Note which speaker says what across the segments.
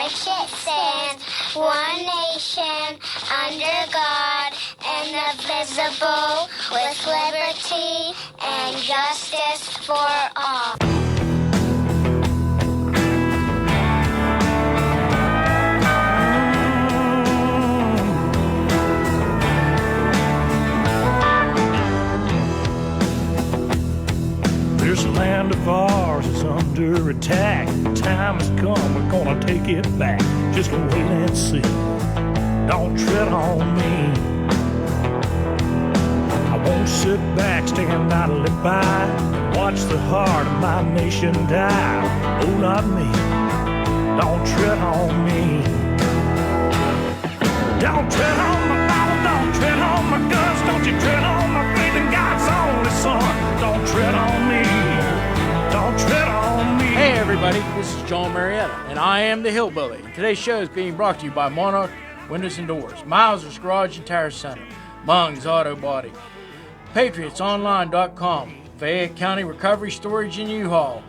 Speaker 1: which it stands, one nation, under God, indivisible, with liberty and justice for all.
Speaker 2: This land of ours is under attack. Time has come, we're gonna take it back. Just wait and see. Don't tread on me. I won't sit back, stand idly by, watch the heart of my nation die. Oh, not me. Don't tread on me. Don't tread on my Bible, don't tread on my guns, don't you tread on my faith in God's only Son. Don't tread on me. Don't tread on me.
Speaker 3: Hey everybody, this is Jon Marietta, and I am the Hillbilly. Today's show is being brought to you by Monarch Windows and Doors, Miles' Garage and Tire Center, Mung's Auto Body, PatriotsOnline.com, Fayette County Recovery Storage and U-Haul,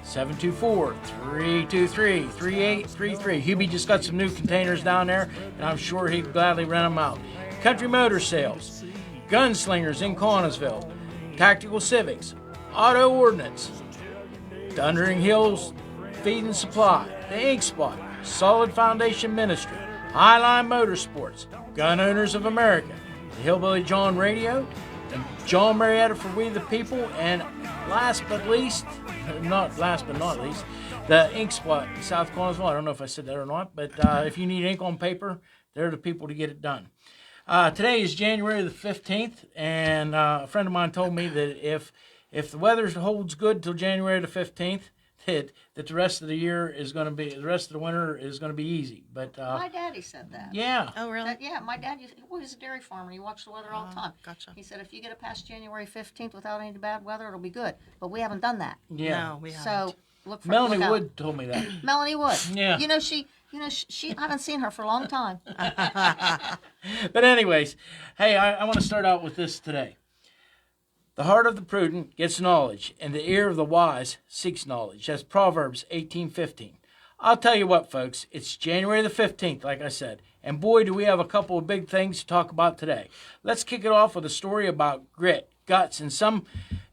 Speaker 3: 724-323-3833. Hubie just got some new containers down there, and I'm sure he'd gladly rent them out. Country Motor Sales, Gunslingers in Connellsville, Tactical Civics, Auto Ordnance, Thundering Hills Feed and Supply, The Ink Spot, Solid Foundation Ministry, Highline Motorsports, Gun Owners of America, the Hillbilly Jon Radio, and Jon Marietta for We the People, and last but not least, the Ink Spot in South Connellsville. I don't know if I said that or not, but if you need ink on paper, they're the people to get it done. Today is January the 15th, and a friend of mine told me that if the weather holds good till January the 15th, that the rest of the year is going to be, the rest of the winter is going to be easy. But
Speaker 4: my daddy said that.
Speaker 3: Yeah.
Speaker 4: Oh, really? My dad, he was a dairy farmer. He watched the weather all the time.
Speaker 5: Gotcha.
Speaker 4: He said if you get it past January 15th without any bad weather, it'll be good. But we haven't done that.
Speaker 3: Yeah.
Speaker 5: No, we haven't.
Speaker 4: So look for
Speaker 3: Melanie Wood told me that.
Speaker 4: Melanie Wood.
Speaker 3: Yeah.
Speaker 4: She I haven't seen her for a long time.
Speaker 3: But anyways, hey, I want to start out with this today. The heart of the prudent gets knowledge, and the ear of the wise seeks knowledge. That's Proverbs 18:15. I'll tell you what, folks, it's January the 15th, like I said, and boy, do we have a couple of big things to talk about today. Let's kick it off with a story about grit, guts, and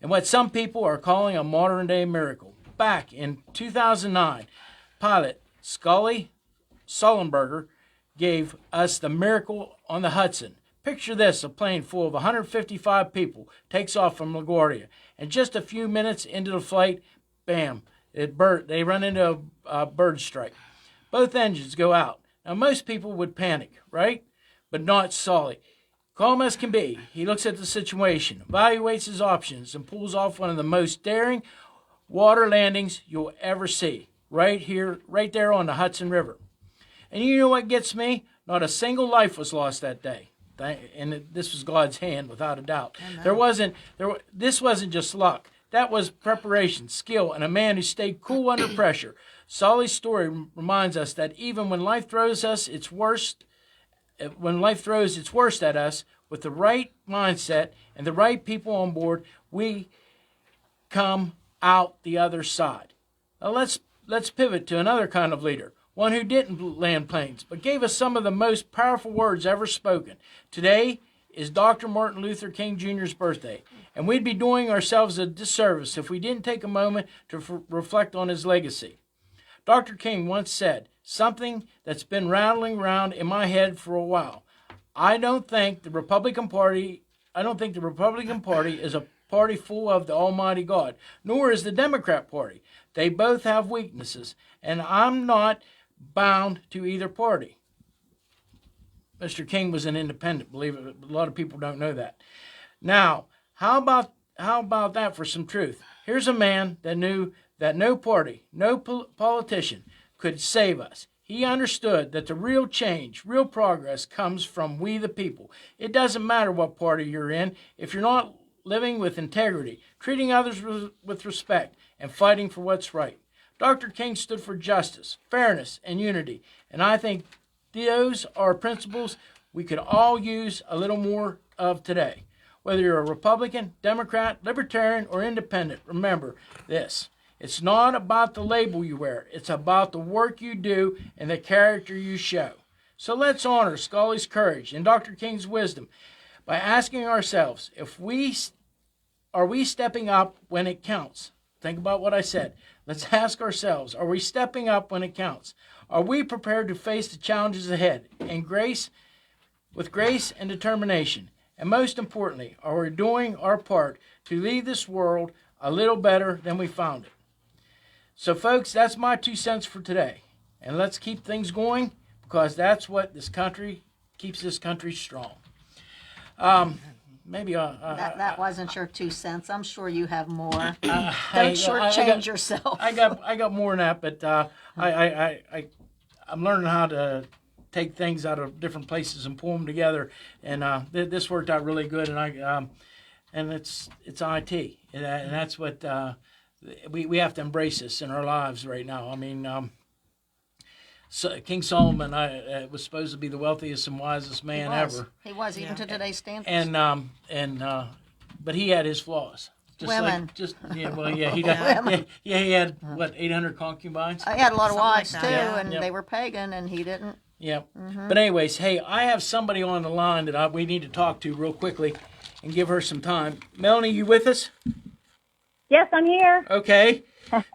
Speaker 3: what some people are calling a modern-day miracle. Back in 2009, pilot Scully Sullenberger gave us the miracle on the Hudson. Picture this, a plane full of 155 people takes off from LaGuardia, and just a few minutes into the flight, bam, they run into a bird strike. Both engines go out. Now, most people would panic, right? But not Sully. Calm as can be, he looks at the situation, evaluates his options, and pulls off one of the most daring water landings you'll ever see, right there on the Hudson River. And you know what gets me? Not a single life was lost that day. And this was God's hand, without a doubt. This wasn't just luck. That was preparation, skill, and a man who stayed cool under pressure. Sully's story reminds us that even when life throws its worst at us, with the right mindset and the right people on board, we come out the other side. Now let's pivot to another kind of leader. One who didn't land planes, but gave us some of the most powerful words ever spoken. Today is Dr. Martin Luther King Jr.'s birthday, and we'd be doing ourselves a disservice if we didn't take a moment to reflect on his legacy. Dr. King once said something that's been rattling around in my head for a while. I don't think the Republican Party is a party full of the Almighty God, nor is the Democrat Party. They both have weaknesses, and I'm not bound to either party. Mr. King was an independent, believe it. A lot of people don't know that. Now, how about that for some truth? Here's a man that knew that no party, no politician could save us. He understood that the real change, real progress comes from we the people. It doesn't matter what party you're in if you're not living with integrity, treating others with respect, and fighting for what's right. Dr. King stood for justice, fairness, and unity, and I think those are principles we could all use a little more of today. Whether you're a Republican, Democrat, Libertarian, or Independent, remember this. It's not about the label you wear. It's about the work you do and the character you show. So let's honor Scully's courage and Dr. King's wisdom by asking ourselves, are we stepping up when it counts? Think about what I said. Let's ask ourselves, are we stepping up when it counts? Are we prepared to face the challenges ahead with grace and determination? And most importantly, are we doing our part to leave this world a little better than we found it? So folks, that's my 2 cents for today. And let's keep things going, because that's what this country keeps this country strong.
Speaker 4: That wasn't your 2 cents. I'm sure you have more. Don't shortchange yourself.
Speaker 3: I got more than that, but I'm learning how to take things out of different places and pull them together. And this worked out really good. And it's IT, and that's what we have to embrace this in our lives right now. I mean. So King Solomon was supposed to be the wealthiest and wisest man ever.
Speaker 4: He was, even to today's standards.
Speaker 3: But he had his flaws.
Speaker 4: Women.
Speaker 3: He had what, 800 concubines.
Speaker 4: He had a lot of
Speaker 5: Something
Speaker 4: wives
Speaker 5: like
Speaker 4: too,
Speaker 5: that.
Speaker 4: and they were pagan, and he didn't.
Speaker 3: Yeah. But anyways, hey, I have somebody on the line that we need to talk to real quickly, and give her some time. Melanie, you with us?
Speaker 6: Yes, I'm here.
Speaker 3: Okay.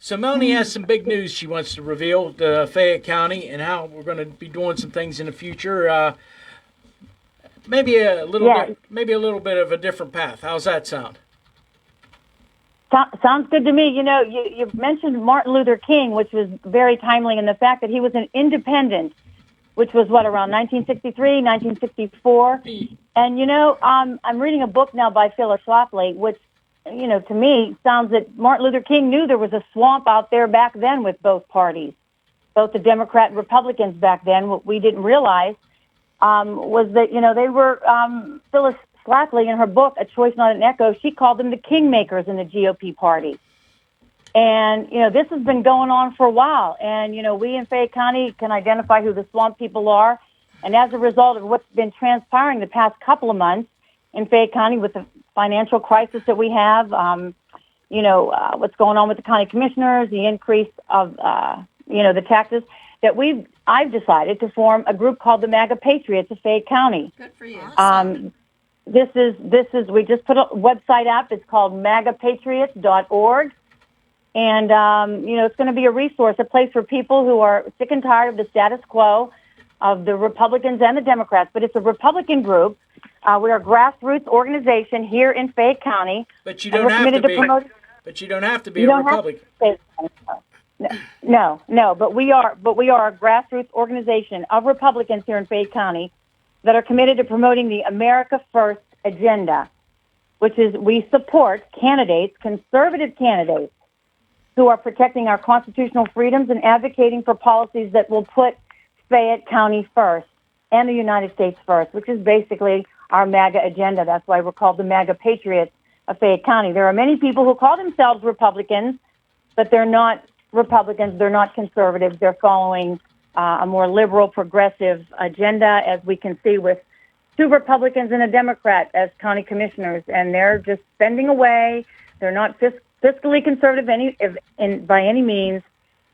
Speaker 3: So Melanie has some big news she wants to reveal to Fayette County and how we're going to be doing some things in the future. Maybe a little bit of a different path. How's that sound?
Speaker 6: Sounds good to me. You know, you mentioned Martin Luther King, which was very timely, and the fact that he was an independent, which was around 1963, 1964. And you know, I'm reading a book now by Phyllis Schlafly, which, you know, to me, sounds that Martin Luther King knew there was a swamp out there back then with both parties, both the Democrat and Republicans back then. What we didn't realize was that, you know, they were, Phyllis Schlafly in her book, A Choice Not an Echo, she called them the kingmakers in the GOP party. And, you know, this has been going on for a while. And, you know, we in Fayette County can identify who the swamp people are. And as a result of what's been transpiring the past couple of months in Fayette County with the financial crisis that we have, what's going on with the county commissioners, the increase of, the taxes, that I've decided to form a group called the Maga Patriots of Fayette County.
Speaker 4: Good for you.
Speaker 6: This is, we just put a website up. It's called magapatriots.org. And, it's going to be a resource, a place for people who are sick and tired of the status quo of the Republicans and the Democrats. But it's a Republican group. We are a grassroots organization here in Fayette County.
Speaker 3: But you don't have to be. But you don't have to be a Republican.
Speaker 6: No. But we are a grassroots organization of Republicans here in Fayette County that are committed to promoting the America First agenda, which is we support candidates, conservative candidates, who are protecting our constitutional freedoms and advocating for policies that will put Fayette County first and the United States first, which is basically our MAGA agenda. That's why we're called the MAGA Patriots of Fayette County. There are many people who call themselves Republicans, but they're not Republicans. They're not conservatives. They're following a more liberal, progressive agenda, as we can see with 2 Republicans and a Democrat as county commissioners, and they're just spending away. They're not fiscally conservative by any means,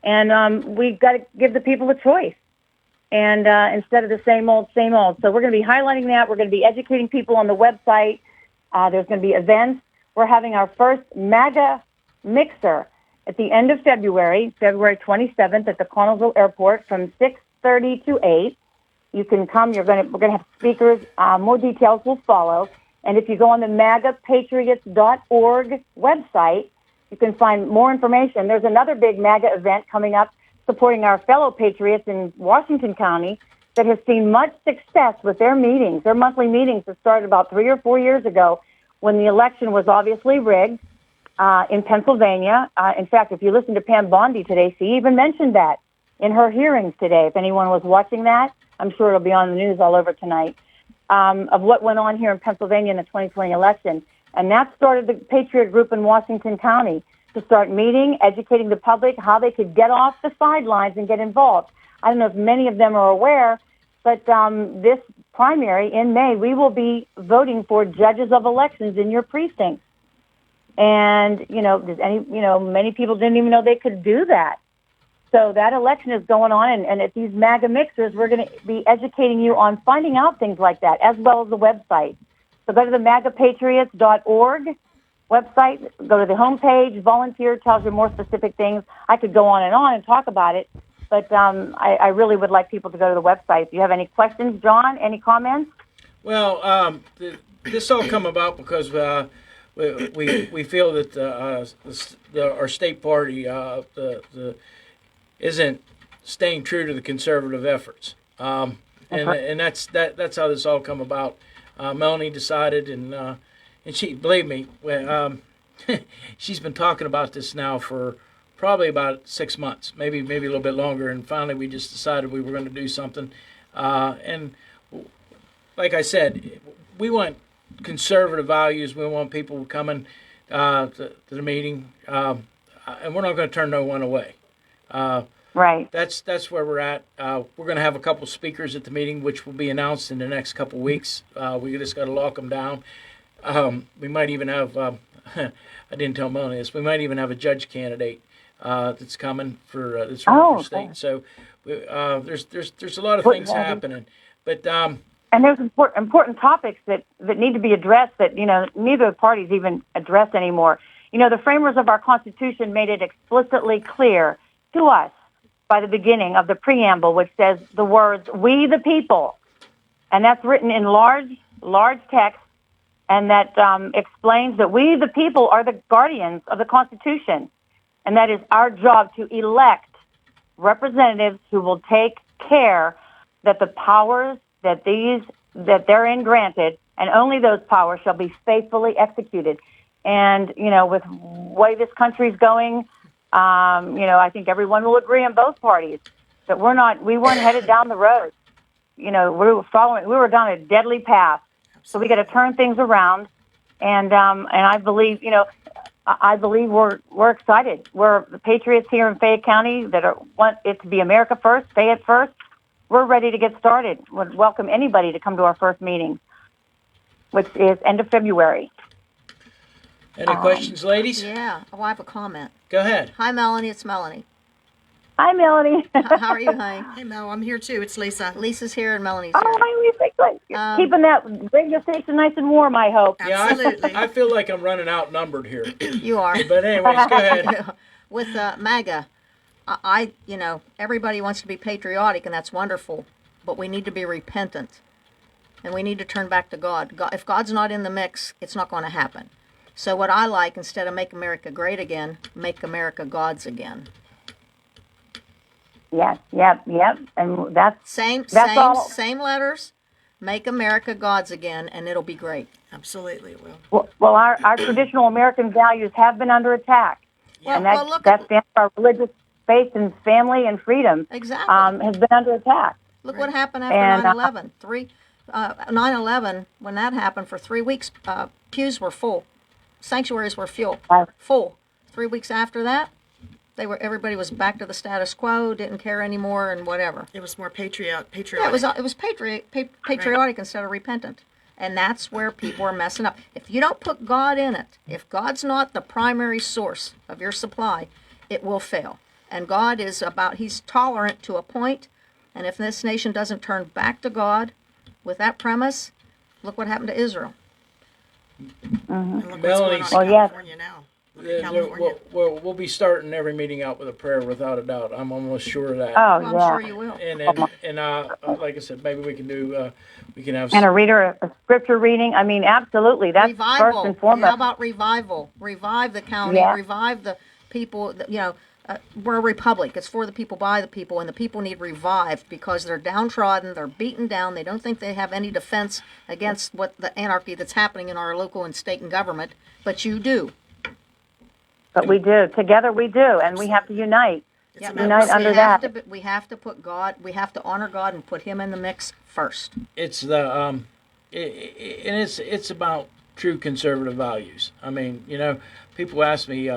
Speaker 6: and we've got to give the people a choice. And instead of the same old. So we're going to be highlighting that. We're going to be educating people on the website. There's going to be events. We're having our first MAGA mixer at the end of February 27th at the Connellsville Airport from 6:30 to 8. You can come. We're going to have speakers. More details will follow. And if you go on the magapatriots.org website, you can find more information. There's another big MAGA event coming up supporting our fellow patriots in Washington County that has seen much success with their meetings. Their monthly meetings that started about 3 or 4 years ago when the election was obviously rigged in Pennsylvania. In fact, if you listen to Pam Bondi today, she even mentioned that in her hearings today. If anyone was watching that, I'm sure it'll be on the news all over tonight, of what went on here in Pennsylvania in the 2020 election. And that started the Patriot Group in Washington County to start meeting, educating the public how they could get off the sidelines and get involved. I don't know if many of them are aware, but this primary in May, we will be voting for judges of elections in your precincts. And, many people didn't even know they could do that. So that election is going on, and at these MAGA mixers, we're going to be educating you on finding out things like that, as well as the website. So go to the magapatriots.org website, go to the homepage, volunteer, tells you more specific things. I could go on and talk about it, but I really would like people to go to the website. Do you have any questions, Jon? Any comments?
Speaker 3: Well, this all come about because we feel that our state party isn't staying true to the conservative efforts, and that's how this all come about. Melanie decided, and she, believe me, she's been talking about this now for probably about 6 months, maybe a little bit longer, and finally we just decided we were going to do something. And like I said, we want conservative values. We want people coming to the meeting, and we're not going to turn no one away.
Speaker 6: Right.
Speaker 3: That's where we're at. We're going to have a couple speakers at the meeting, which will be announced in the next couple weeks. We just got to lock them down. We might even have, I didn't tell Melanie this, we might even have a judge candidate that's coming for that's running for state. So there's a lot of things happening. But
Speaker 6: and there's important topics that need to be addressed that, neither of the parties even address anymore. The framers of our Constitution made it explicitly clear to us by the beginning of the preamble, which says the words, "we the people," and that's written in large text, and that explains that we the people are the guardians of the Constitution, and that is our job to elect representatives who will take care that the powers that therein granted, and only those powers, shall be faithfully executed. And with the way this country's going, I think everyone will agree on both parties that we weren't headed down the road. We were down a deadly path. So we got to turn things around. And I believe, we're excited. We're the Patriots here in Fayette County that want it to be America first, Fayette first. We're ready to get started. Would welcome anybody to come to our first meeting, which is end of February.
Speaker 3: Any questions, ladies?
Speaker 4: Yeah. Oh, I have a comment.
Speaker 3: Go ahead.
Speaker 4: Hi, Melanie. It's Melanie.
Speaker 6: Hi, Melanie.
Speaker 4: How are you, honey?
Speaker 5: Hey, Mel. I'm here, too. It's Lisa.
Speaker 4: Lisa's here and Melanie's
Speaker 6: Oh,
Speaker 4: here.
Speaker 6: hi, Lisa. Good. Keeping that radio station nice and warm, I hope.
Speaker 5: Absolutely.
Speaker 3: Yeah, I feel like I'm running outnumbered here.
Speaker 4: You are.
Speaker 3: But anyways, go ahead.
Speaker 4: With MAGA, everybody wants to be patriotic, and that's wonderful, but we need to be repentant, and we need to turn back to God. If God's not in the mix, it's not going to happen. So what I like, instead of make America great again, make America God's again.
Speaker 6: Yes, yep. And that's
Speaker 4: Same letters, make America God's again, and it'll be great.
Speaker 5: Absolutely, it will.
Speaker 6: Well, our traditional American values have been under attack. And that stands for our religious faith and family and freedom.
Speaker 4: Exactly.
Speaker 6: Has been under attack.
Speaker 4: Look what happened after 9/11. 9/11, when that happened, for 3 weeks, pews were full. Sanctuaries were full. 3 weeks after that, everybody was back to the status quo, didn't care anymore, and whatever.
Speaker 5: It was more patriotic.
Speaker 4: Yeah, it was patriotic instead of repentant. And that's where people are messing up. If you don't put God in it, if God's not the primary source of your supply, it will fail. And God he's tolerant to a point, and if this nation doesn't turn back to God with that premise, look what happened to Israel.
Speaker 5: And look what's
Speaker 3: Melanie,
Speaker 5: going on in California now. Look at California.
Speaker 3: We'll be starting every meeting out with a prayer, without a doubt. I'm almost sure of that.
Speaker 6: Oh,
Speaker 4: I'm
Speaker 6: yeah.
Speaker 4: sure you will.
Speaker 3: And like I said, maybe we can do. We can have.
Speaker 6: And a scripture reading. I mean, absolutely. That's
Speaker 4: revival.
Speaker 6: first and foremost.
Speaker 4: How about revival? Revive the county.
Speaker 6: Yeah.
Speaker 4: Revive the people. We're a republic. It's for the people, by the people, and the people need revived because they're downtrodden, they're beaten down, they don't think they have any defense against what the anarchy that's happening in our local and state and government, but you do.
Speaker 6: But we do. Together we do, and we have to unite. Unite under that.
Speaker 4: We have to put God, we have to honor God and put Him in the mix first.
Speaker 3: It's it's about true conservative values. I mean, people ask me,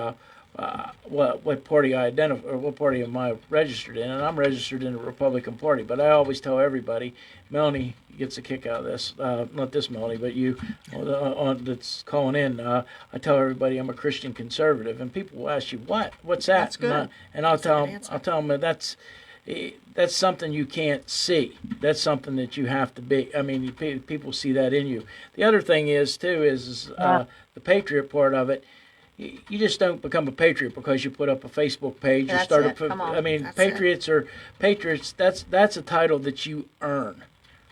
Speaker 3: what party I identify or what party am I registered in, and I'm registered in the Republican Party. But I always tell everybody, Melanie gets a kick out of this. Not this Melanie, but you that's calling in. I tell everybody I'm a Christian conservative, and people will ask you what's that?
Speaker 4: That's good.
Speaker 3: And I'll tell them that's something you can't see. That's something that you have to be. I mean, people see that in you. The other thing is the patriot part of it. You just don't become a patriot because you put up a Facebook page or start
Speaker 4: it. Come on.
Speaker 3: I mean,
Speaker 5: That's
Speaker 3: patriots are patriots. That's a title that you earn.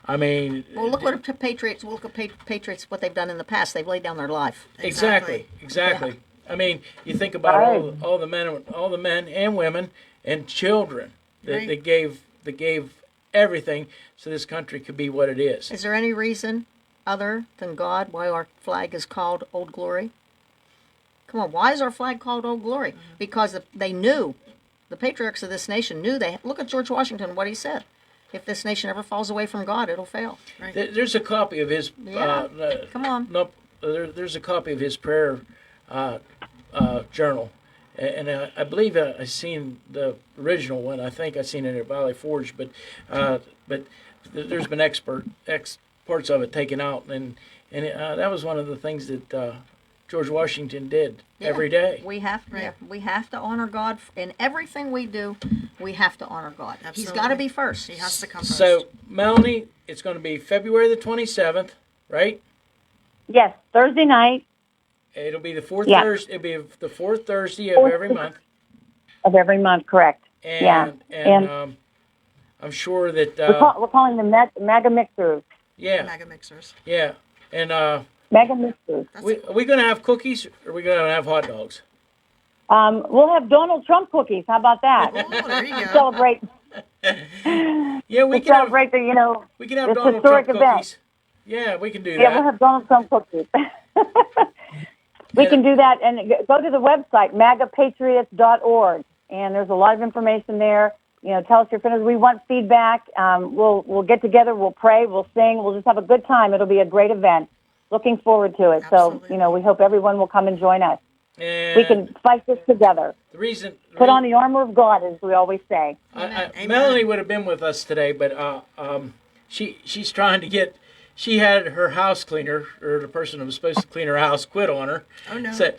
Speaker 3: I mean,
Speaker 4: Well, look what Patriots. Look at Patriots. What they've done in the past. They've laid down their life.
Speaker 3: exactly.
Speaker 5: Yeah.
Speaker 3: I mean, you think about all the men and women and children that gave everything so this country could be what it is.
Speaker 4: Is there any reason other than God why our flag is called Old Glory? Come on, why is our flag called Old Glory? Because they knew, the patriarchs of this nation knew look at George Washington, what he said. If this nation ever falls away from God, it'll fail.
Speaker 5: Right.
Speaker 3: There's a copy of his.
Speaker 4: Come on.
Speaker 3: No, there's a copy of his prayer journal, and I believe I seen the original one. I think I seen it at Valley Forge, but there's been parts of it taken out, and that was one of the things that George Washington did every day.
Speaker 4: We have to honor God in everything we do. We have to honor God.
Speaker 5: Absolutely.
Speaker 4: He's got to be first.
Speaker 5: He has to come first.
Speaker 3: So, Melanie, it's going to be February the 27th, right?
Speaker 6: Yes, Thursday night
Speaker 3: It'll be the fourth
Speaker 6: Yeah.
Speaker 3: Thursday. It'll be the fourth Thursday of every month.
Speaker 6: of every month, correct.
Speaker 3: And
Speaker 6: And
Speaker 3: I'm sure that
Speaker 6: we're calling them Maga Mixers.
Speaker 5: Maga mixers.
Speaker 3: yeah. And
Speaker 6: Maga Mixers.
Speaker 3: are we going to have cookies or are we going to have hot dogs?
Speaker 6: We'll have Donald Trump cookies. How about that?
Speaker 5: Oh, there you go.
Speaker 6: Celebrate.
Speaker 3: Yeah, we
Speaker 6: To
Speaker 3: can have
Speaker 6: celebrate the
Speaker 3: we can have
Speaker 6: this
Speaker 3: Donald
Speaker 6: historic
Speaker 3: Trump
Speaker 6: event.
Speaker 3: cookies. Yeah, we can do
Speaker 6: Yeah, we'll
Speaker 3: that.
Speaker 6: have Donald Trump cookies. We can do that, and go to the website magapatriots.org, and there's a lot of information there. Tell us your feelings. We want feedback. We'll get together. We'll pray. We'll sing. We'll just have a good time. It'll be a great event. Looking forward to it.
Speaker 5: Absolutely.
Speaker 6: So, we hope everyone will come and join us.
Speaker 3: And
Speaker 6: We can fight this together.
Speaker 3: the reason
Speaker 6: Put on the armor of God, as we always say.
Speaker 5: Amen.
Speaker 3: Melanie would have been with us today, but she's trying to get. She had her house cleaner, or the person who was supposed to clean her house, quit on her.
Speaker 5: Oh, no.
Speaker 3: So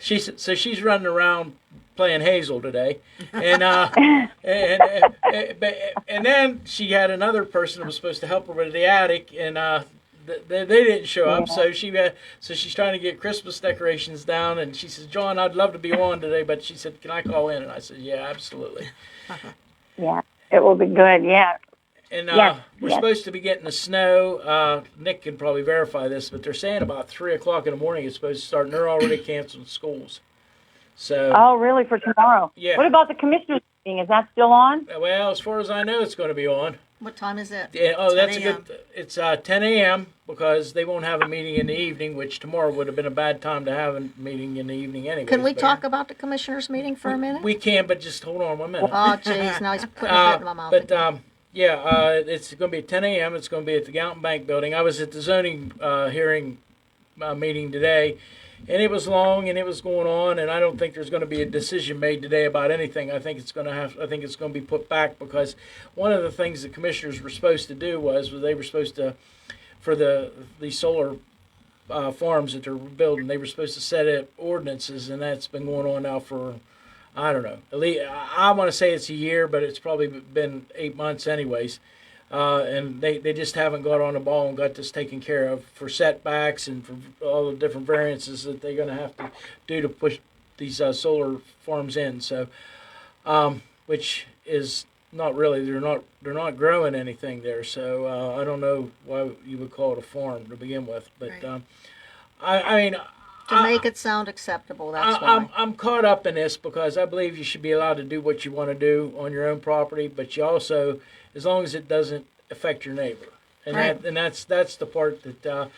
Speaker 3: she's running around playing Hazel today, and and then she had another person who was supposed to help her with the attic, and they didn't show up. So she's trying to get Christmas decorations down, and she says, "John, I'd love to be on today," but she said, "Can I call in?" And I said, "Yeah, absolutely."
Speaker 6: Yeah, it will be good. Yeah.
Speaker 3: And
Speaker 6: Yes,
Speaker 3: we're
Speaker 6: yes.
Speaker 3: supposed to be getting the snow. Nick can probably verify this, but they're saying about 3:00 in the morning it's supposed to start, and they're already canceling schools. So,
Speaker 6: Oh, really? For tomorrow?
Speaker 3: Yeah.
Speaker 6: What about the commissioners meeting? Is that still on?
Speaker 3: well, as far as I know, it's going to be on.
Speaker 4: What time is it?
Speaker 3: Yeah,
Speaker 5: 10
Speaker 3: that's a
Speaker 5: a.m.
Speaker 3: good. It's 10 a.m. because they won't have a meeting in the evening, which tomorrow would have been a bad time to have a meeting in the evening anyway.
Speaker 4: Can we talk about the commissioners meeting for a minute?
Speaker 3: We can, but just hold on 1 minute.
Speaker 4: Oh, jeez, now he's putting a bit in my mouth.
Speaker 3: It's going to be at 10 a.m. It's going to be at the Galton Bank building. I was at the zoning hearing meeting today, and it was long and it was going on, and I don't think there's going to be a decision made today about anything. I think it's going to be put back because one of the things the commissioners were supposed to do was they were supposed to, for the solar farms that they're building, they were supposed to set up ordinances, and that's been going on now for, I don't know, at least I want to say it's a year, but it's probably been 8 months anyways. And they just haven't got on the ball and got this taken care of for setbacks and for all the different variances that they're going to have to do to push these solar farms in. So, which is not really, they're not growing anything there. So I don't know why you would call it a farm to begin with. But
Speaker 5: Right.
Speaker 3: I mean.
Speaker 4: to make it sound acceptable, that's why.
Speaker 3: I'm caught up in this because I believe you should be allowed to do what you want to do on your own property, but you also, as long as it doesn't affect your neighbor, and
Speaker 4: Right.
Speaker 3: that's the part that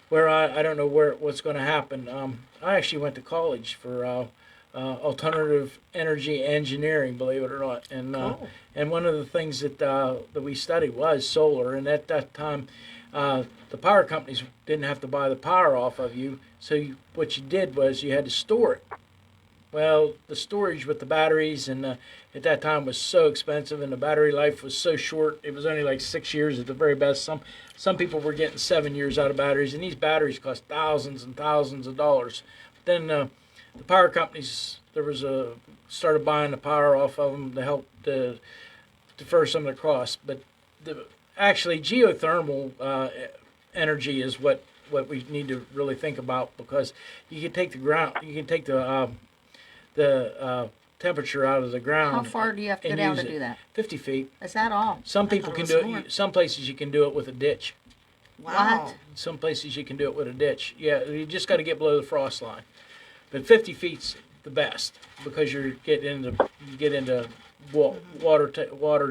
Speaker 3: where I don't know what's going to happen. I actually went to college for alternative energy engineering, believe it or not, and
Speaker 5: Cool.
Speaker 3: and one of the things that we studied was solar, and at that time. The power companies didn't have to buy the power off of you, so what you did was you had to store it. Well, the storage with the batteries and at that time was so expensive, and the battery life was so short. It was only like 6 years at the very best. Some people were getting 7 years out of batteries, and these batteries cost thousands and thousands of dollars. But then the power companies, started buying the power off of them to help defer some of the costs. But actually, geothermal energy is what we need to really think about, because you can take the temperature out of the ground.
Speaker 4: How far do you have to go down to do that?
Speaker 3: 50 feet.
Speaker 4: Is that all?
Speaker 3: Some people can do it. Some places you can do it with a ditch.
Speaker 5: Wow.
Speaker 4: What?
Speaker 3: Some places you can do it with a ditch. Yeah, you just got to get below the frost line. But 50 feet's the best, because you get into water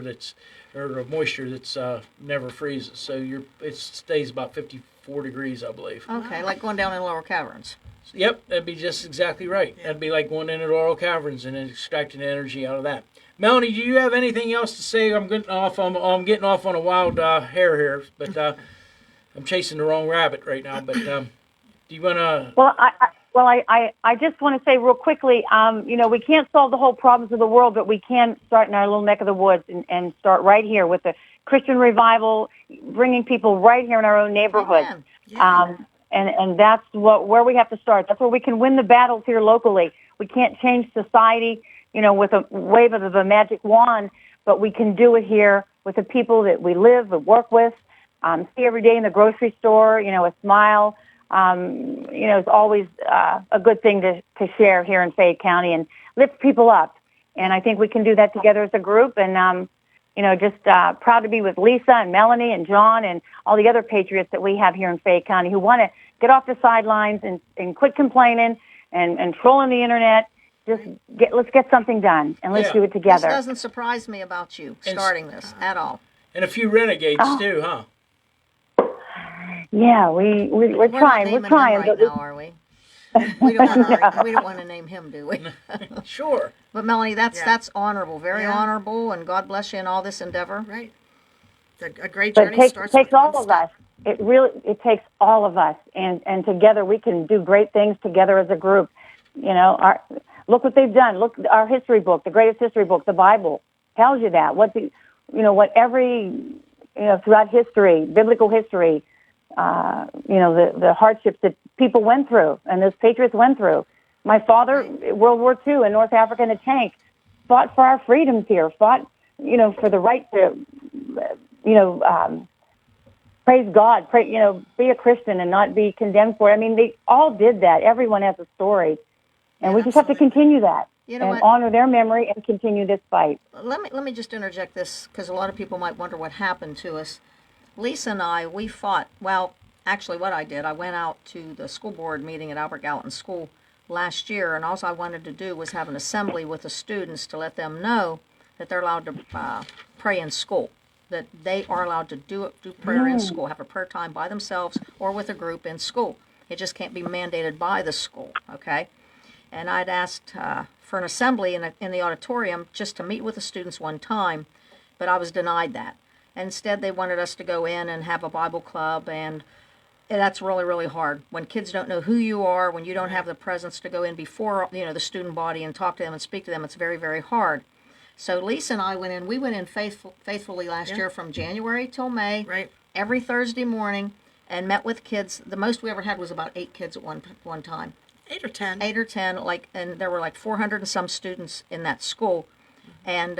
Speaker 3: that's, or moisture that's never freezes. So it stays about 54 degrees, I believe.
Speaker 4: Okay, like going down in lower caverns.
Speaker 3: Yep, that'd be just exactly right. That'd be like going into the oil caverns and then extracting energy out of that. Melanie, do you have anything else to say? I'm getting off on a wild hair here, but I'm chasing the wrong rabbit right now. But do you want to?
Speaker 6: Well, I just want to say real quickly, we can't solve the whole problems of the world, but we can start in our little neck of the woods and start right here with the Christian revival, bringing people right here in our own neighborhood.
Speaker 4: Yeah.
Speaker 6: And that's where we have to start. That's where we can win the battles here locally. We can't change society, with a wave of the magic wand, but we can do it here with the people that we live and work with. See every day in the grocery store, a smile. It's always a good thing to share here in Fayette County and lift people up. And I think we can do that together as a group. And, just proud to be with Lisa and Melanie and Jon and all the other patriots that we have here in Fayette County who want to get off the sidelines and quit complaining and trolling the internet. Let's get something done, and let's do it together.
Speaker 4: This doesn't surprise me about you starting this at all.
Speaker 3: And a few renegades too, huh?
Speaker 6: Yeah, we're trying. We're trying.
Speaker 4: Right now, are we? We don't want to name him, do we?
Speaker 3: Sure.
Speaker 4: But Melanie, that's honorable, very honorable, and God bless you in all this endeavor.
Speaker 5: Right. A great
Speaker 6: But
Speaker 5: journey
Speaker 6: it
Speaker 5: starts
Speaker 6: takes
Speaker 5: with
Speaker 6: all
Speaker 5: one
Speaker 6: of us. It takes all of us, and together we can do great things together as a group. Look what they've done. Look, our history book, the greatest history book, the Bible, tells you that. Throughout history, biblical history, the hardships that people went through and those patriots went through. My father, World War II in North Africa in a tank, fought for our freedoms here, fought, for the right to, praise God, be a Christian and not be condemned for it. I mean, they all did that. Everyone has a story. And we just have to continue that and honor their memory and continue this fight.
Speaker 4: Let me just interject this, because a lot of people might wonder what happened to us. Lisa and I, we fought. Well, actually what I did, I went out to the school board meeting at Albert Gallatin School last year, and all I wanted to do was have an assembly with the students to let them know that they're allowed to pray in school, that they are allowed to do prayer in school, have a prayer time by themselves or with a group in school. It just can't be mandated by the school, okay? And I'd asked for an assembly in the auditorium just to meet with the students one time, but I was denied that. Instead, they wanted us to go in and have a Bible club, and that's really, really hard. When kids don't know who you are, when you don't have the presence to go in before the student body and talk to them and speak to them, it's very, very hard. So Lisa and I went in. We went in faithfully last year from January till May, every Thursday morning, and met with kids. The most we ever had was about 8 kids at one time.
Speaker 5: 8 or 10.
Speaker 4: 8 or 10, and there were like 400 and some students in that school. And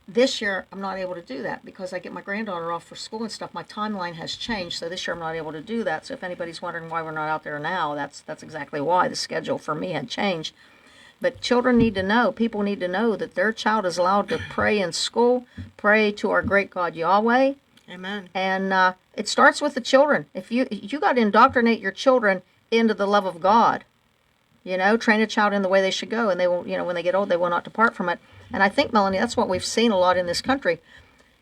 Speaker 4: this year, I'm not able to do that because I get my granddaughter off for school and stuff. My timeline has changed, so this year I'm not able to do that. So if anybody's wondering why we're not out there now, that's exactly why. The schedule for me had changed. But children need to know, people need to know that their child is allowed to pray in school, pray to our great God Yahweh.
Speaker 5: Amen.
Speaker 4: And it starts with the children. If you got to indoctrinate your children into the love of God, train a child in the way they should go, and they will, when they get old, they will not depart from it. And I think, Melanie, that's what we've seen a lot in this country.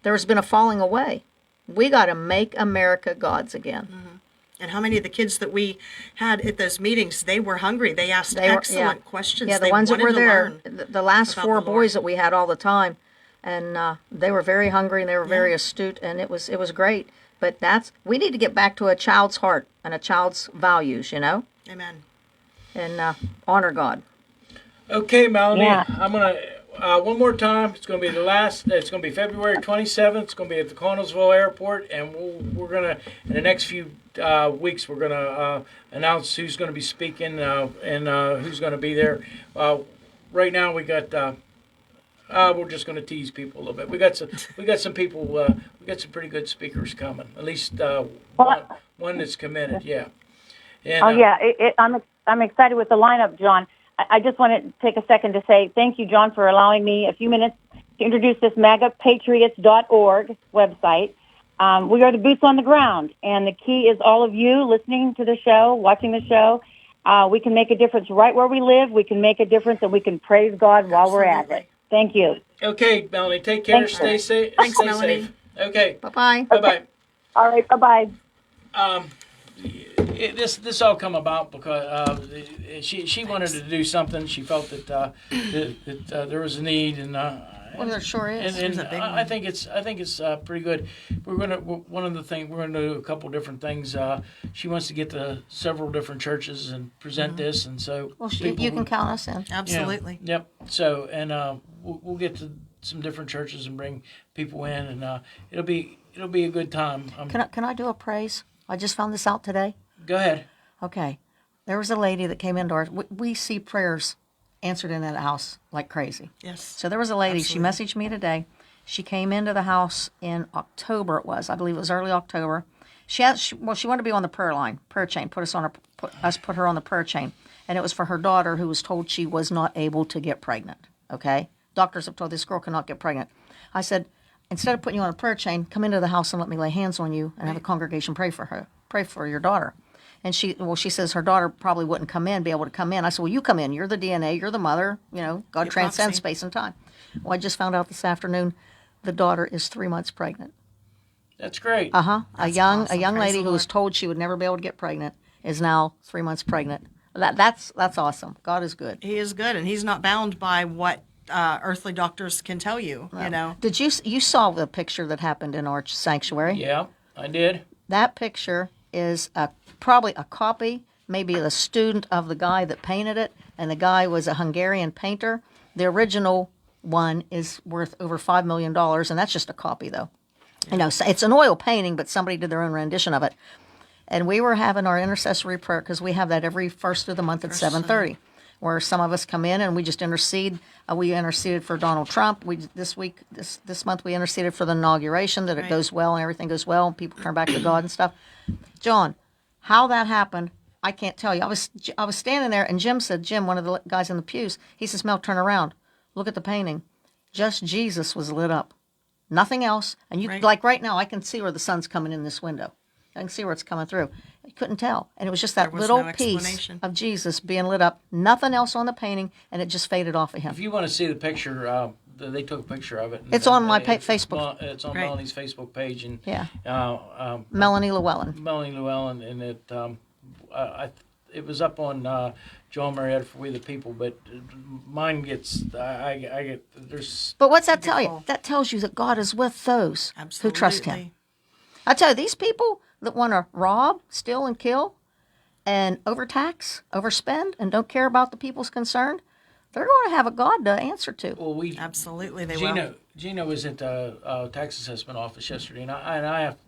Speaker 4: There's been a falling away. We got to make America God's again.
Speaker 5: Mm-hmm. And how many of the kids that we had at those meetings, they were hungry. They asked excellent questions.
Speaker 4: Yeah, the ones that were there, the last 4 boys that we had all the time, and they were very hungry and they were very astute, and it was great. But we need to get back to a child's heart and a child's values,
Speaker 5: Amen.
Speaker 4: and honor God.
Speaker 3: Okay, Melanie,
Speaker 6: Yeah.
Speaker 3: I'm going to, one more time, it's going to be it's going to be February 27th. It's going to be at the Connellsville Airport, and we're going to, in the next few weeks, we're going to announce who's going to be speaking and who's going to be there. Right now, we got, we're just going to tease people a little bit. We got some people, we got some pretty good speakers coming, at least one that's committed, yeah. And,
Speaker 6: I'm excited with the lineup, Jon. I just want to take a second to say thank you, Jon, for allowing me a few minutes to introduce this MagaPatriots.org website. We are the boots on the ground, and the key is all of you listening to the show, watching the show. We can make a difference right where we live. We can make a difference, and we can praise God while we're at it. Thank you.
Speaker 3: Okay, Melanie, take care.
Speaker 6: Thanks.
Speaker 3: Stay safe.
Speaker 5: Thanks,
Speaker 3: stay
Speaker 5: Melanie.
Speaker 3: safe. Okay.
Speaker 4: Bye-bye.
Speaker 3: Bye-bye.
Speaker 6: All right, bye-bye.
Speaker 3: This all come about because she wanted to do something. She felt that there was a need, and
Speaker 4: Well, there sure is.
Speaker 3: and
Speaker 5: a big
Speaker 3: I think it's pretty good. We're gonna do a couple different things. She wants to get to several different churches and present this, and so
Speaker 4: Well, you can count us in.
Speaker 5: Absolutely.
Speaker 3: Yep. So and we'll get to some different churches and bring people in, and it'll be a good time.
Speaker 4: Can I do a praise? I just found this out today.
Speaker 3: Go ahead.
Speaker 4: Okay. There was a lady that came into we see prayers answered in that house like crazy.
Speaker 5: Yes.
Speaker 4: So there was a lady,
Speaker 5: Absolutely.
Speaker 4: she messaged me today. She came into the house in October, it was. I believe it was early October. She wanted to be on the prayer chain, put her on the prayer chain. And it was for her daughter who was told she was not able to get pregnant. Okay? Doctors have told this girl cannot get pregnant. I said, instead of putting you on a prayer chain, come into the house and let me lay hands on you and have a congregation pray for her. Pray for your daughter. And she says her daughter probably wouldn't be able to come in. I said, well, you come in. You're the DNA. You're the mother. You know, God
Speaker 5: Your
Speaker 4: transcends
Speaker 5: proxy.
Speaker 4: space and time. Well, I just found out this afternoon the daughter is 3 months pregnant.
Speaker 3: That's great.
Speaker 4: A young
Speaker 5: awesome.
Speaker 4: lady
Speaker 5: Praise the
Speaker 4: who was
Speaker 5: Lord.
Speaker 4: told she would never be able to get pregnant is now 3 months pregnant. That's awesome. God is good.
Speaker 5: He is good, and he's not bound by what earthly doctors can tell you. You know.
Speaker 4: Did you saw the picture that happened in our sanctuary?
Speaker 3: Yeah, I did.
Speaker 4: That picture is probably a copy, maybe the student of the guy that painted it, and the guy was a Hungarian painter. The original one is worth over $5 million, and that's just a copy, though. You know, so it's an oil painting, but somebody did their own rendition of it. And we were having our intercessory prayer, because we have that every first of the month at 7:30, where some of us come in and we just intercede. We interceded for Donald Trump. This month we interceded for the inauguration, that it goes well and everything goes well and people turn back to God and stuff. Jon, how that happened, I can't tell you. I was standing there, and Jim, one of the guys in the pews, he says, Mel, turn around. Look at the painting. Just Jesus was lit up. Nothing else. And like right now, I can see where the sun's coming in this window. I can see where it's coming through. I couldn't tell. And it was just that
Speaker 5: was
Speaker 4: little
Speaker 5: no
Speaker 4: piece
Speaker 5: explanation.
Speaker 4: of Jesus being lit up. Nothing else on the painting, and it just faded off of him.
Speaker 3: If you want to see the picture, they took a picture of it.
Speaker 4: It's on my Facebook.
Speaker 3: It's on
Speaker 5: Great.
Speaker 3: Melanie's Facebook page, and
Speaker 4: Yeah.
Speaker 3: Melanie
Speaker 4: Melanie Lewellen.
Speaker 3: Lewellen, and it was up on Jon Marietta for We the People, but mine gets I get there's.
Speaker 4: But what's that tell you?
Speaker 5: Beautiful.
Speaker 4: That tells you that God is with those
Speaker 5: Absolutely.
Speaker 4: who trust Him. I tell you, these people that want to rob, steal, and kill, and overtax, overspend, and don't care about the people's concerned, they're going to have a God to answer to.
Speaker 3: Well,
Speaker 5: Absolutely, they will.
Speaker 3: Gino was at the tax assessment office yesterday, and I have,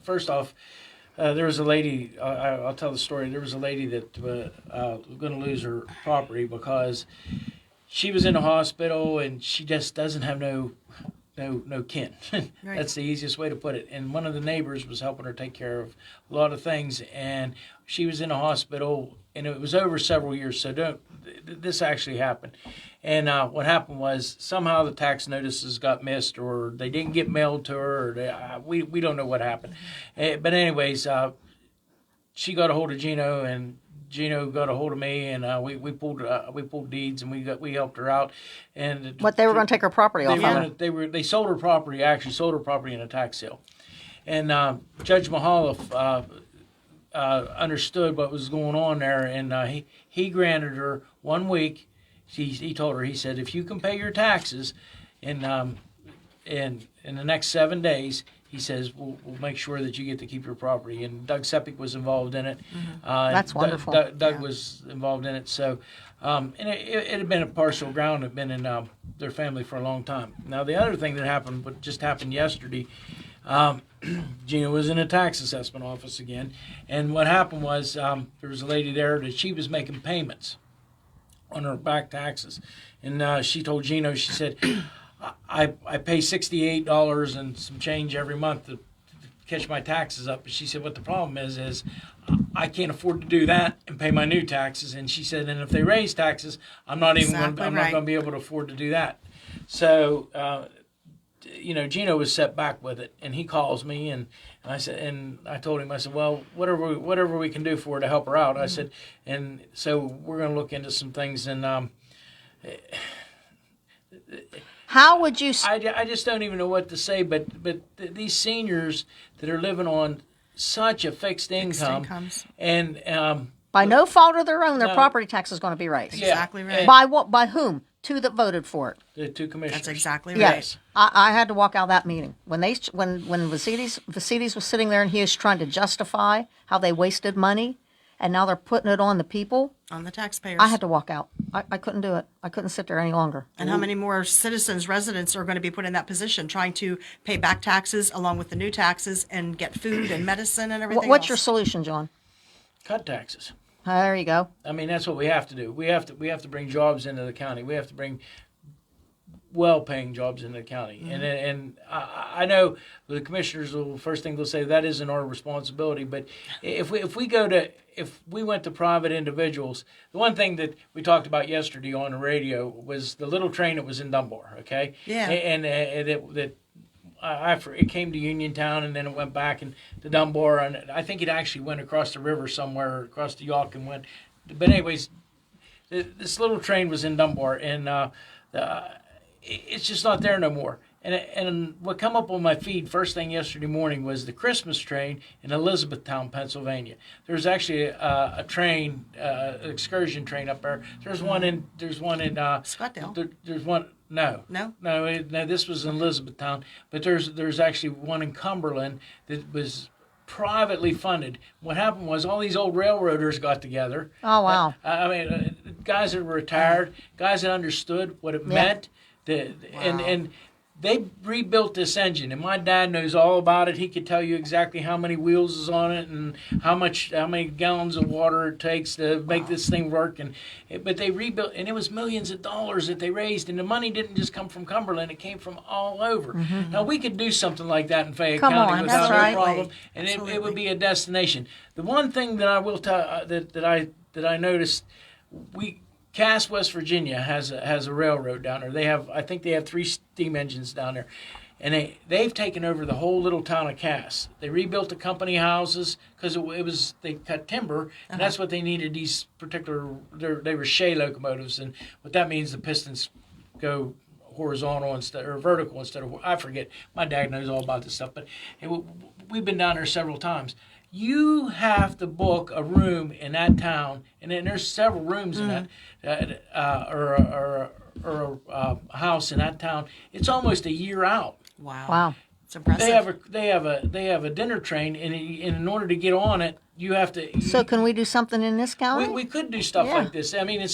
Speaker 3: first off, there was a lady. I'll tell the story. There was a lady that was going to lose her property because she was in a hospital and she just doesn't have no kin. That's the easiest way to put it. And one of the neighbors was helping her take care of a lot of things, and she was in a hospital, and it was over several years. So this actually happened. And what happened was somehow the tax notices got missed, or they didn't get mailed to her, or we don't know what happened. But anyways, she got a hold of Gino, and Gino got a hold of me, and we pulled deeds, and we helped her out. And
Speaker 4: But they were going to take her property off of her.
Speaker 3: they sold her property. Actually, sold her property in a tax sale, and Judge Mahaloff understood what was going on there, and he granted her 1 week. He told her, he said, if you can pay your taxes in the next 7 days, he says, we'll make sure that you get to keep your property. And Doug Sepik was involved in it.
Speaker 4: That's wonderful.
Speaker 3: Doug was involved in it. So, and it had been a parcel ground, had been in their family for a long time. Now, the other thing that happened, what just happened yesterday, Gina was in a tax assessment office again. And what happened was there was a lady there that she was making payments on her back taxes. And she told Gino, she said, I pay $68 and some change every month to catch my taxes up. But she said, what the problem is I can't afford to do that and pay my new taxes. And she said, and if they raise taxes, I'm not not going to be able to afford to do that. So, Gino was set back with it, and he calls me, and I said, and I told him, I said, well, whatever we can do for her to help her out. I said, and so we're going to look into some things, and
Speaker 4: how would you?
Speaker 3: I just don't even know what to say, but these seniors that are living on such a fixed incomes. And
Speaker 4: by no fault of their own, their property tax is going to be raised.
Speaker 5: Exactly right.
Speaker 4: By what? By whom? Two that voted for it.
Speaker 3: The two commissioners.
Speaker 5: That's exactly right.
Speaker 4: Yes, I had to walk out of that meeting when Vasides was sitting there and he was trying to justify how they wasted money, and now they're putting it on the people.
Speaker 5: On the taxpayers.
Speaker 4: I had to walk out. I couldn't do it. I couldn't sit there any longer.
Speaker 5: And how many more citizens, residents are going to be put in that position, trying to pay back taxes along with the new taxes and get food and medicine and everything
Speaker 4: What's
Speaker 5: else?
Speaker 4: your solution, John?
Speaker 3: Cut taxes.
Speaker 4: There you go.
Speaker 3: I mean, that's what we have to do. We have to bring jobs into the county. We have to bring well-paying jobs into the county. Mm-hmm. And I know the commissioners will first thing they'll say that isn't our responsibility. But if we went to private individuals, the one thing that we talked about yesterday on the radio was the little train that was in Dunbar. Okay.
Speaker 5: Yeah.
Speaker 3: And it came to Uniontown, and then it went back to Dunbar, and I think it actually went across the river somewhere, across the Yawk, and went. But anyways, this little train was in Dunbar, and it's just not there no more. And what come up on my feed first thing yesterday morning was the Christmas train in Elizabethtown, Pennsylvania. There's actually a train, excursion train up there. There's one in
Speaker 5: Scottsdale.
Speaker 3: There's one. No. This was in Elizabethtown, but there's actually one in Cumberland that was privately funded. What happened was all these old railroaders got together.
Speaker 4: Oh wow!
Speaker 3: Guys that were retired, guys that understood what it meant, and they rebuilt this engine, and my dad knows all about it. He could tell you exactly how many wheels is on it and how many gallons of water it takes to make this thing work. But they rebuilt, and it was millions of dollars that they raised, and the money didn't just come from Cumberland; it came from all over. Mm-hmm. Now we could do something like that in Fayette County without no problem, and it would be a destination. The one thing that I will tell that I noticed, Cass, West Virginia has a railroad down there. I think they have 3 steam engines down there, and they've taken over the whole little town of Cass. They rebuilt the company houses because they cut timber, and that's what they needed. These particular they were Shea locomotives, and what that means, the pistons go horizontal instead or vertical instead of, I forget. My dad knows all about this stuff, but we've been down there several times. You have to book a room in that town, and then there's several rooms in that, or a house in that town. It's almost a year out.
Speaker 5: Wow. It's impressive.
Speaker 3: They have a dinner train, and in order to get on it, you have to.
Speaker 4: So can we do something in this county?
Speaker 3: We could do stuff like this. I mean,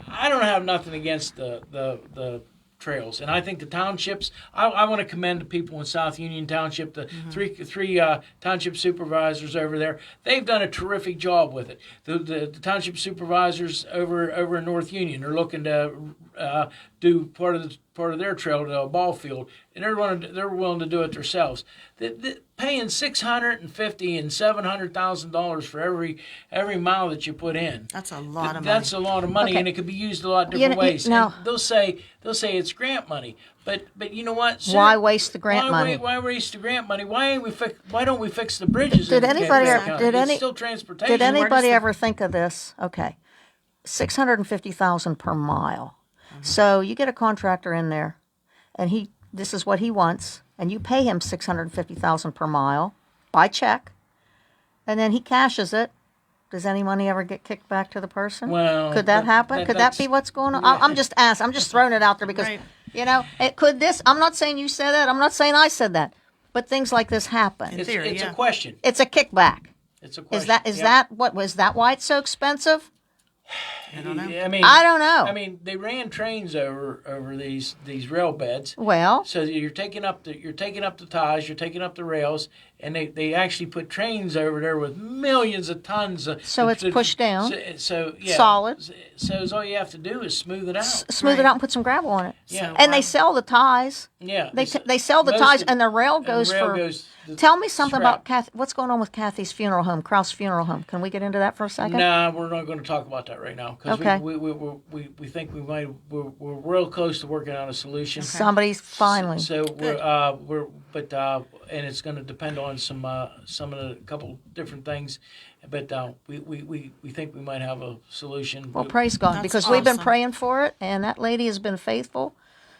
Speaker 3: I don't have nothing against the trails, and I think the townships. I want to commend the people in South Union Township, the three township supervisors over there. They've done a terrific job with it. The township supervisors over in North Union are looking to do part of their trail to a ball field, and they're willing to do it themselves. Paying $650,000 and $700,000 for every mile that you put in.
Speaker 5: That's a lot of money.
Speaker 3: That's a lot of money, and it could be used a lot of different ways.
Speaker 4: Now,
Speaker 3: they'll say it's grant money, but you know what?
Speaker 4: Why waste the grant money?
Speaker 3: Why waste the grant money? Why don't we fix the bridges?
Speaker 4: It's
Speaker 3: still transportation.
Speaker 4: Did anybody ever think of this? Okay, $650,000 per mile. Mm-hmm. So you get a contractor in there, and this is what he wants. And you pay him $650,000 per mile by check, and then he cashes it. Does any money ever get kicked back to the person?
Speaker 3: Well,
Speaker 4: could that happen? Could that be what's going on? Yeah. I'm just asking. I'm just throwing it out there because, could this? I'm not saying you said that. I'm not saying I said that. But things like this happen.
Speaker 5: In theory,
Speaker 3: It's
Speaker 5: yeah.
Speaker 3: a question.
Speaker 4: It's a kickback.
Speaker 3: It's a question.
Speaker 4: Is
Speaker 3: Yeah.
Speaker 4: that what was that why it's so expensive?
Speaker 5: I don't know.
Speaker 3: I
Speaker 4: don't know.
Speaker 3: I mean, they ran trains over these rail beds.
Speaker 4: Well,
Speaker 3: So you're taking up the ties, you're taking up the rails, and they actually put trains over there with millions of tons.
Speaker 4: So it's pushed down.
Speaker 3: So yeah,
Speaker 4: Solid.
Speaker 3: So all you have to do is smooth it out.
Speaker 4: smooth it out and put some gravel on it.
Speaker 3: Yeah.
Speaker 4: And they sell the ties.
Speaker 3: Yeah,
Speaker 4: They sell the
Speaker 3: most
Speaker 4: ties,
Speaker 3: of-
Speaker 4: and the rail
Speaker 3: and
Speaker 4: goes
Speaker 3: the rail
Speaker 4: for.
Speaker 3: goes the
Speaker 4: Tell me something
Speaker 3: scrap.
Speaker 4: about Kathy. What's going on with Kathy's funeral home, Kraus Funeral Home? Can we get into that for a second?
Speaker 3: Nah, we're not going to talk about that right now because
Speaker 4: Okay.
Speaker 3: we think we're real close to working on a solution.
Speaker 4: Somebody's finally.
Speaker 3: So and it's going to depend on some of the couple different things, but we think we might have a solution.
Speaker 4: Well, praise God,
Speaker 5: That's
Speaker 4: because we've been
Speaker 5: awesome.
Speaker 4: praying for it, and that lady has been faithful.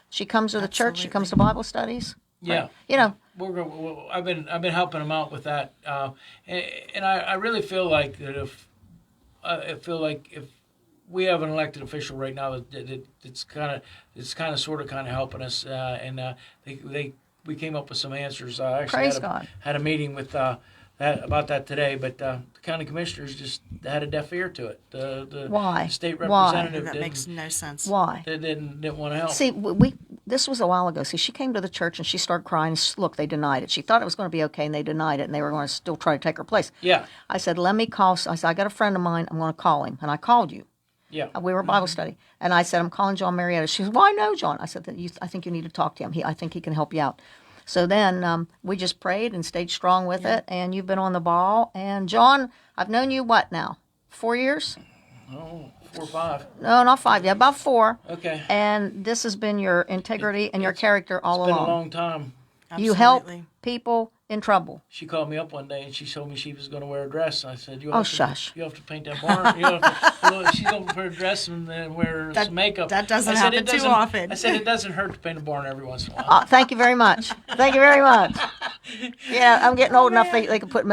Speaker 4: She comes to the church. She comes to Bible studies.
Speaker 3: Yeah.
Speaker 4: You know,
Speaker 3: I've been helping them out with that, and I really feel like that if we have an elected official right now it's kind of sort of helping us, and we came up with some answers. I actually
Speaker 4: Praise God.
Speaker 3: had a meeting with about that today, but the county commissioners just had a deaf ear to it. The
Speaker 4: Why?
Speaker 3: state
Speaker 4: Why?
Speaker 3: representative
Speaker 5: That makes no sense.
Speaker 4: why?
Speaker 3: didn't want to help.
Speaker 4: See, this was a while ago. See, she came to the church and she started crying. Look, they denied it. She thought it was going to be okay, and they denied it, and they were going to still try to take her place.
Speaker 3: Yeah,
Speaker 4: I said, let me call. I said, I got a friend of mine. I'm going to call him. And I called you.
Speaker 3: yeah.
Speaker 4: We were at Bible study. And I said, I'm calling Jon Marietta. She said, well, I know Jon. I said, I think you need to talk to him. I think he can help you out. So then we just prayed and stayed strong with it, and you've been on the ball. And Jon, I've known you, what now, 4 years?
Speaker 3: Oh, 4 or 5.
Speaker 4: No, not 5, yeah, about 4.
Speaker 3: Okay.
Speaker 4: And this has been your integrity and your character all
Speaker 3: It's been
Speaker 4: along.
Speaker 3: a long time.
Speaker 4: You help
Speaker 5: Absolutely.
Speaker 4: people in trouble.
Speaker 3: She called me up one day and she told me she was going to wear a dress. I said,
Speaker 4: Shush.
Speaker 3: You have to paint that barn. She's going to wear a dress and then wear some makeup.
Speaker 5: that doesn't
Speaker 3: I said,
Speaker 5: happen too
Speaker 3: doesn't-
Speaker 5: often.
Speaker 3: I said, it doesn't hurt to paint a barn every once in a while.
Speaker 4: Thank you very much. Thank you very much. Yeah, I'm getting old enough they can put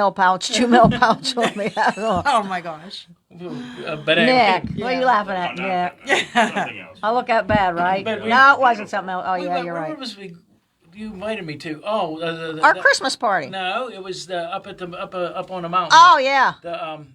Speaker 4: chew mel pouch on me. I don't know.
Speaker 5: Oh my gosh.
Speaker 3: But anyway,
Speaker 4: Nick, what are you laughing at, Nick?
Speaker 7: Something else.
Speaker 4: I look that bad, right?
Speaker 3: But we-
Speaker 4: No, it wasn't something else. Oh, yeah,
Speaker 3: where
Speaker 4: you're right.
Speaker 3: was we? You invited me to. Oh,
Speaker 4: Our Christmas party.
Speaker 3: No, it was up on the mountain.
Speaker 4: Oh, yeah.
Speaker 3: The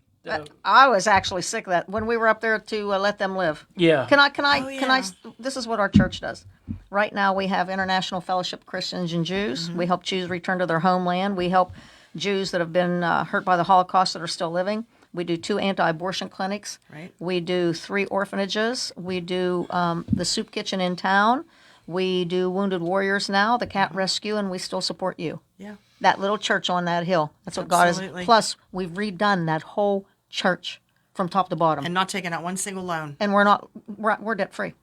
Speaker 4: I was actually sick of that when we were up there to let them live.
Speaker 3: yeah.
Speaker 4: Can I?
Speaker 5: Oh, yeah.
Speaker 4: This is what our church does. Right now, we have International Fellowship of Christians and Jews.
Speaker 5: Mm-hmm.
Speaker 4: We help Jews return to their homeland. We help Jews that have been hurt by the Holocaust that are still living. We do 2 anti-abortion clinics.
Speaker 5: Right.
Speaker 4: We do 3 orphanages. We do the soup kitchen in town. We do Wounded Warriors now, the cat rescue, and we still support you.
Speaker 5: Yeah.
Speaker 4: That little church on that hill. That's what God
Speaker 5: Absolutely.
Speaker 4: is. Plus, we've redone that whole church from top to bottom.
Speaker 5: And not taking out one single loan.
Speaker 4: And we're debt free.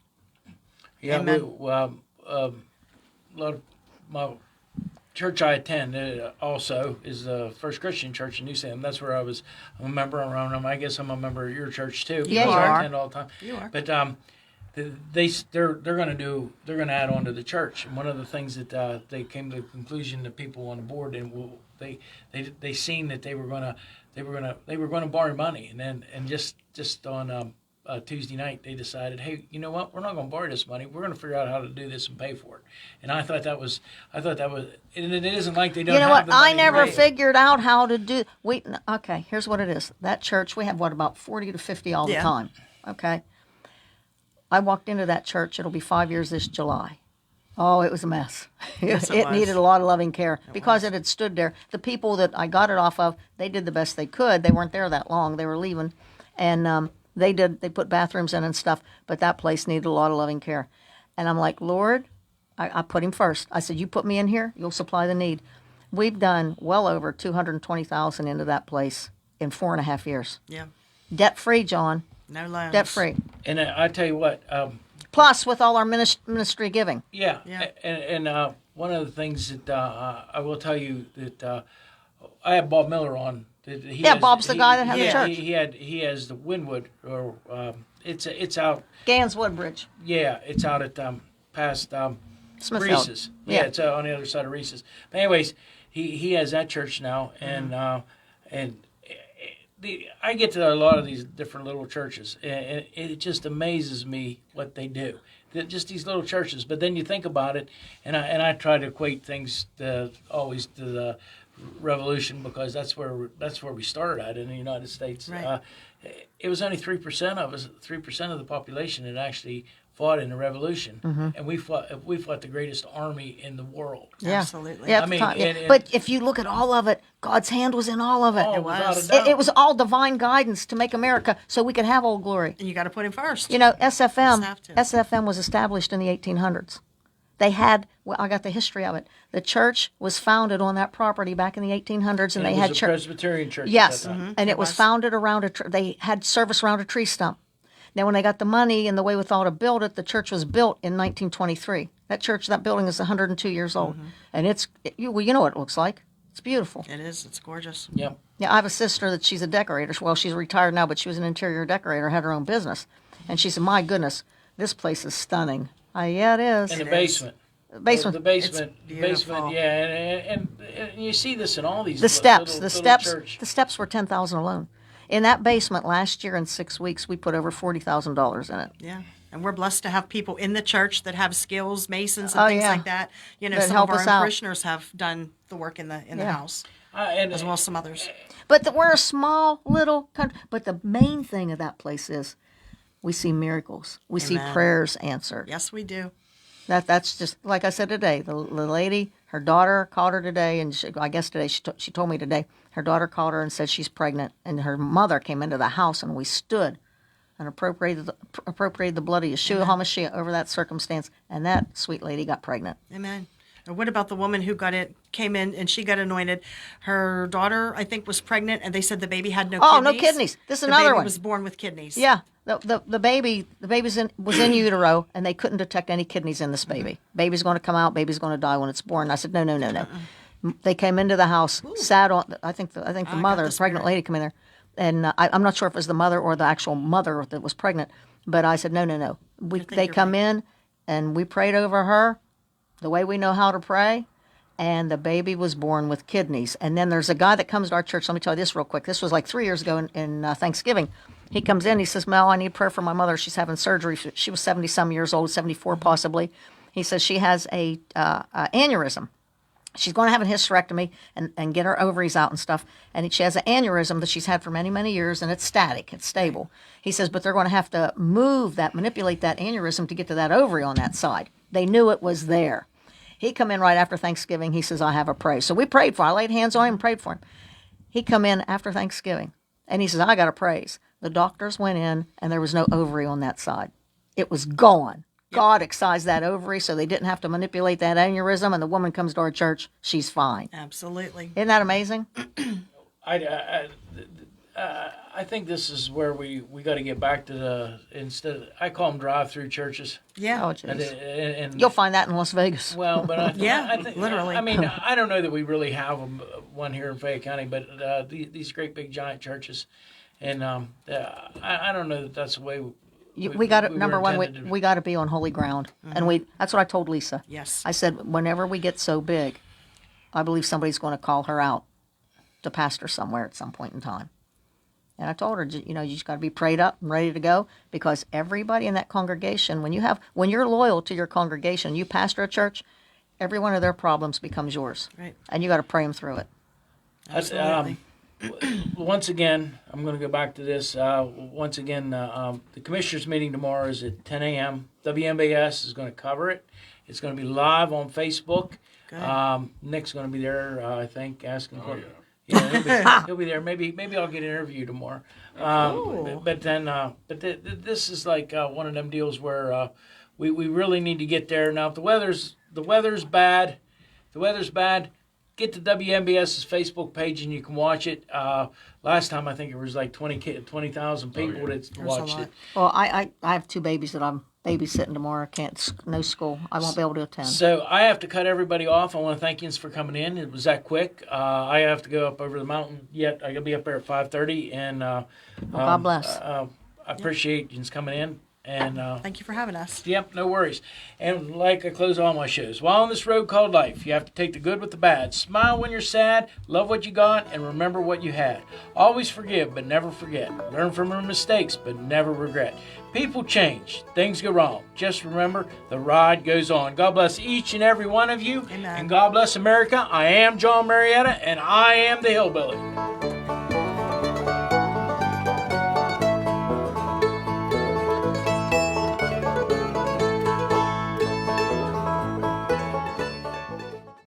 Speaker 3: Yeah,
Speaker 5: Amen.
Speaker 3: a lot of my church I attend also is the First Christian Church in New Salem. That's where I'm a member around them. I guess I'm a member of your church too.
Speaker 4: Yeah,
Speaker 3: because
Speaker 4: you
Speaker 3: I
Speaker 4: are.
Speaker 3: attend all the time.
Speaker 5: You are.
Speaker 3: But they're going to add on to the church. And one of the things that they came to the conclusion, the people on the board, and they seen that they were going to borrow money, and just on Tuesday night they decided, hey, you know what? We're not going to borrow this money. We're going to figure out how to do this and pay for it. And I thought that was, and it isn't like they don't.
Speaker 4: You know
Speaker 3: have
Speaker 4: what?
Speaker 3: the money
Speaker 4: I never
Speaker 3: to pay.
Speaker 4: figured out how to do. Okay. Here's what it is. That church, we have about 40 to 50 all the
Speaker 5: Yeah.
Speaker 4: time. Okay. I walked into that church. It'll be 5 years this July. Oh, it was a mess.
Speaker 5: Yes, it
Speaker 4: it
Speaker 5: was.
Speaker 4: needed a lot of loving care because it had stood there. The people that I got it off of, they did the best they could. They weren't there that long. They were leaving, and they put bathrooms in and stuff. But that place needed a lot of loving care, and I'm like, Lord, I put him first. I said, you put me in here, you'll supply the need. We've done well over $220,000 into that place in 4.5 years.
Speaker 5: Yeah.
Speaker 4: Debt free, Jon.
Speaker 5: No loans.
Speaker 4: Debt free.
Speaker 3: And I tell you what.
Speaker 4: Plus, with all our ministry giving.
Speaker 3: Yeah,
Speaker 5: Yeah.
Speaker 3: and one of the things that I will tell you that I had Bob Miller on. That he
Speaker 4: Yeah, Bob's the guy that had the
Speaker 5: Yeah.
Speaker 4: church.
Speaker 3: He has the Wynwood, or it's out.
Speaker 4: Gans Woodbridge.
Speaker 3: Yeah, it's out at past
Speaker 4: Smithfield.
Speaker 3: Reese's.
Speaker 4: Yeah.
Speaker 3: It's on the other side of Reese's. But anyways, he has that church now, and I get to a lot of these different little churches, and it just amazes me what they do. Just these little churches. But then you think about it, and I try to equate things always to the Revolution, because that's where we started at in the United States.
Speaker 5: Right.
Speaker 3: It was only 3% of us, 3% of the population that actually fought in the Revolution, and we fought the greatest army in the world.
Speaker 4: Yeah.
Speaker 5: Absolutely.
Speaker 4: Yeah,
Speaker 3: I mean,
Speaker 4: but if you look at all of it, God's hand was in all of it.
Speaker 3: Oh,
Speaker 5: It
Speaker 3: without
Speaker 5: was.
Speaker 3: a doubt.
Speaker 4: It was all divine guidance to make America so we could have Old Glory.
Speaker 5: And you got to put him first.
Speaker 4: You know,
Speaker 5: Just have to.
Speaker 4: SFM was established in the 1800s. They had, well, I got the history of it. The church was founded on that property back in the 1800s, and they
Speaker 3: it
Speaker 4: had
Speaker 3: was a Presbyterian church.
Speaker 4: Yes,
Speaker 3: at that time.
Speaker 4: and it was founded around they had service around a tree stump. Now, when they got the money and the wherewithal to build it, the church was built in 1923. That building is 102 years old, and you know what it looks like. It's beautiful.
Speaker 5: It is. It's gorgeous.
Speaker 3: Yep.
Speaker 4: Yeah, I have a sister that she's a decorator. Well, she's retired now, but she was an interior decorator, had her own business, and she said, "My goodness, this place is stunning." Yeah, it is.
Speaker 3: In the
Speaker 5: It
Speaker 3: basement.
Speaker 4: Basement.
Speaker 3: The basement.
Speaker 5: It's beautiful.
Speaker 3: Basement. Yeah, and you see this in all these.
Speaker 4: The steps.
Speaker 3: little church.
Speaker 4: The steps were $10,000 alone. In that basement last year, in 6 weeks, we put over $40,000 in it.
Speaker 5: Yeah. And we're blessed to have people in the church that have skills, masons and
Speaker 4: Oh,
Speaker 5: things
Speaker 4: yeah.
Speaker 5: like that. You know,
Speaker 4: That
Speaker 5: some
Speaker 4: help
Speaker 5: of our
Speaker 4: us
Speaker 5: own
Speaker 4: out.
Speaker 5: parishioners have done the work in the
Speaker 4: Yeah.
Speaker 5: house,
Speaker 3: And
Speaker 5: as well as some others.
Speaker 4: But we're a small little country. But the main thing of that place is we see miracles. We see
Speaker 5: Amen.
Speaker 4: prayers answered.
Speaker 5: Yes, we do.
Speaker 4: That's just like I said today. The lady, her daughter called her today, and I guess today she told me today her daughter called her and said she's pregnant, and her mother came into the house, and we stood and appropriated the blood of Yeshua HaMashiach over that circumstance, and that sweet lady got pregnant.
Speaker 5: Amen. And what about the woman who came in and she got anointed? Her daughter, I think, was pregnant, and they said the baby had no
Speaker 4: Oh,
Speaker 5: kidneys.
Speaker 4: no kidneys. This is
Speaker 5: The
Speaker 4: another
Speaker 5: baby
Speaker 4: one.
Speaker 5: was born with kidneys.
Speaker 4: Yeah, the baby was in utero, and they couldn't detect any kidneys in this baby. Baby's going to come out. Baby's going to die when it's born. I said no. They came into the house, sat on. I think the mother,
Speaker 5: the
Speaker 4: the pregnant
Speaker 5: spirit.
Speaker 4: lady, came in there, and I'm not sure if it was the mother or the actual mother that was pregnant. But I said no. They
Speaker 5: you're
Speaker 4: come in, and we prayed over her, the way we know how to pray. And the baby was born with kidneys. And then there's a guy that comes to our church. Let me tell you this real quick. This was like 3 years ago in Thanksgiving. He comes in. He says, "Mel, I need prayer for my mother. She's having surgery. She was 70-some years old, 74 possibly." He says she has a aneurysm. She's going to have a hysterectomy and get her ovaries out and stuff. And she has an aneurysm that she's had for many, many years, and it's static. It's stable. He says, but they're going to have to manipulate that aneurysm to get to that ovary on that side. They knew it was there. He come in right after Thanksgiving. He says, "I have a praise." So we prayed for him. I laid hands on him and prayed for him. He come in after Thanksgiving, and he says, "I got a praise." The doctors went in, and there was no ovary on that side. It was gone. God excised that ovary, so they didn't have to manipulate that aneurysm, and the woman comes to our church. She's fine.
Speaker 5: Absolutely.
Speaker 4: Isn't that amazing?
Speaker 3: I think this is where we got to get back to I call them drive-through churches.
Speaker 5: Yeah.
Speaker 4: Oh,
Speaker 3: And,
Speaker 4: jeez.
Speaker 3: and
Speaker 4: You'll find that in Las Vegas.
Speaker 3: well, but I think,
Speaker 5: literally.
Speaker 3: I mean, I don't know that we really have one here in Fayette County, but these great big giant churches, and I don't know that that's the way.
Speaker 4: We got to,
Speaker 3: were
Speaker 4: number one,
Speaker 3: intended to-
Speaker 4: we got to be on holy ground. And that's what I told Lisa.
Speaker 5: Yes.
Speaker 4: I said, whenever we get so big, I believe somebody's going to call her out to pastor somewhere at some point in time. And I told her, you just got to be prayed up and ready to go, because everybody in that congregation, when you're loyal to your congregation, you pastor a church, every one of their problems becomes yours.
Speaker 5: Right.
Speaker 4: And you got to pray them through it.
Speaker 5: Absolutely.
Speaker 3: Once again, I'm going to go back to this. Once again, the commissioners' meeting tomorrow is at 10 a.m. WMBS is going to cover it. It's going to be live on Facebook.
Speaker 5: Good.
Speaker 3: Nick's going to be there, I think, asking. Oh, yeah. Yeah, he'll be there. Maybe I'll get an interview tomorrow. This is like one of them deals where we really need to get there. Now, if the weather's bad, get to WMBS's Facebook page and you can watch it. Last time I think it was like 20,000 people that watched it.
Speaker 4: Well, I have two babies that I'm babysitting tomorrow. No school. I won't be able to attend.
Speaker 3: So I have to cut everybody off. I want to thank you for coming in. It was that quick. I have to go up over the mountain yet. I got to be up there at 5:30. And
Speaker 4: God bless.
Speaker 3: I appreciate you coming in. And
Speaker 5: Thank you for having us.
Speaker 3: yep, no worries. And like I close all my shows, while on this road called life, you have to take the good with the bad. Smile when you're sad, love what you got, and remember what you had. Always forgive, but never forget. Learn from your mistakes, but never regret. People change. Things go wrong. Just remember, the ride goes on. God bless each and every one of you.
Speaker 5: Amen.
Speaker 3: And God bless America. I am Jon Marietta, and I am the Hillbilly.